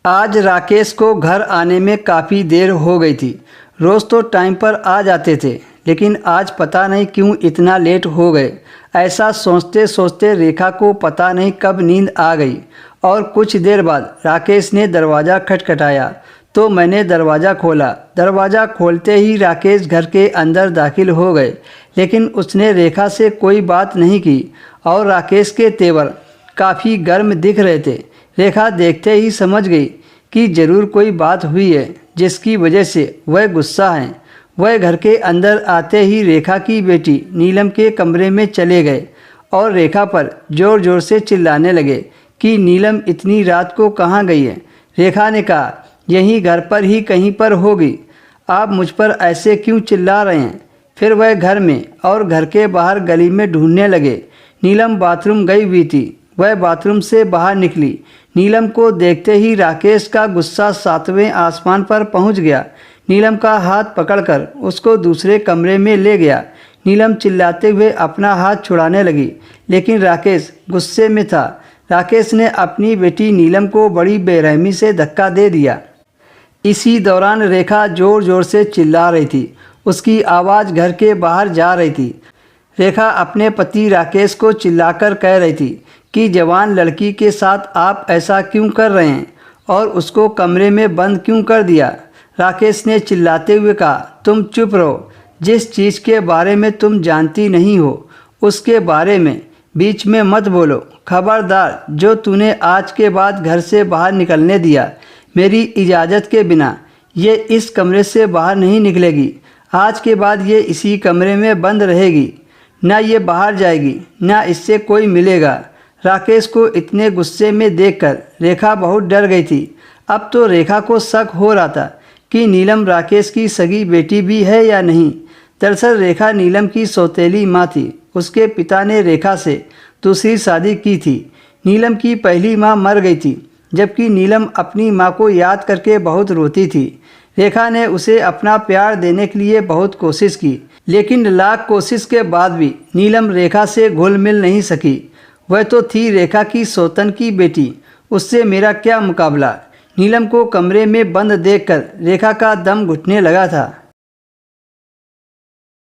आज राकेश को घर आने में काफ़ी देर हो गई थी। रोज़ तो टाइम पर आ जाते थे, लेकिन आज पता नहीं क्यों इतना लेट हो गए। ऐसा सोचते सोचते रेखा को पता नहीं कब नींद आ गई और कुछ देर बाद राकेश ने दरवाज़ा खटखटाया तो मैंने दरवाज़ा खोला। दरवाज़ा खोलते ही राकेश घर के अंदर दाखिल हो गए, लेकिन उसने रेखा से कोई बात नहीं की और राकेश के तेवर काफ़ी गर्म दिख रहे थे। रेखा देखते ही समझ गई कि ज़रूर कोई बात हुई है जिसकी वजह से वह गुस्सा है। वह घर के अंदर आते ही रेखा की बेटी नीलम के कमरे में चले गए और रेखा पर ज़ोर ज़ोर से चिल्लाने लगे कि नीलम इतनी रात को कहाँ गई है। रेखा ने कहा, यहीं घर पर ही कहीं पर होगी, आप मुझ पर ऐसे क्यों चिल्ला रहे हैं। फिर वह घर में और घर के बाहर गली में ढूंढने लगे। नीलम बाथरूम गई हुई थी। वह बाथरूम से बाहर निकली। नीलम को देखते ही राकेश का गुस्सा 7वें आसमान पर पहुंच गया। नीलम का हाथ पकड़कर उसको दूसरे कमरे में ले गया। नीलम चिल्लाते हुए अपना हाथ छुड़ाने लगी, लेकिन राकेश गुस्से में था। राकेश ने अपनी बेटी नीलम को बड़ी बेरहमी से धक्का दे दिया। इसी दौरान रेखा ज़ोर ज़ोर से चिल्ला रही थी। उसकी आवाज़ घर के बाहर जा रही थी। रेखा अपने पति राकेश को चिल्लाकर कह रही थी कि जवान लड़की के साथ आप ऐसा क्यों कर रहे हैं और उसको कमरे में बंद क्यों कर दिया। राकेश ने चिल्लाते हुए कहा, तुम चुप रहो। जिस चीज़ के बारे में तुम जानती नहीं हो उसके बारे में बीच में मत बोलो। खबरदार, जो तूने आज के बाद घर से बाहर निकलने दिया मेरी इजाज़त के बिना, ये इस कमरे से बाहर नहीं निकलेगी। आज के बाद ये इसी कमरे में बंद रहेगी, ना ये बाहर जाएगी, ना इससे कोई मिलेगा। राकेश को इतने गुस्से में देखकर रेखा बहुत डर गई थी। अब तो रेखा को शक हो रहा था कि नीलम राकेश की सगी बेटी भी है या नहीं। दरअसल रेखा नीलम की सौतेली माँ थी। उसके पिता ने रेखा से दूसरी शादी की थी। नीलम की पहली माँ मर गई थी, जबकि नीलम अपनी माँ को याद करके बहुत रोती थी। रेखा ने उसे अपना प्यार देने के लिए बहुत कोशिश की, लेकिन लाख कोशिश के बाद भी नीलम रेखा से घुल मिल नहीं सकी। वह तो थी रेखा की सौतन की बेटी, उससे मेरा क्या मुकाबला। नीलम को कमरे में बंद देखकर रेखा का दम घुटने लगा था।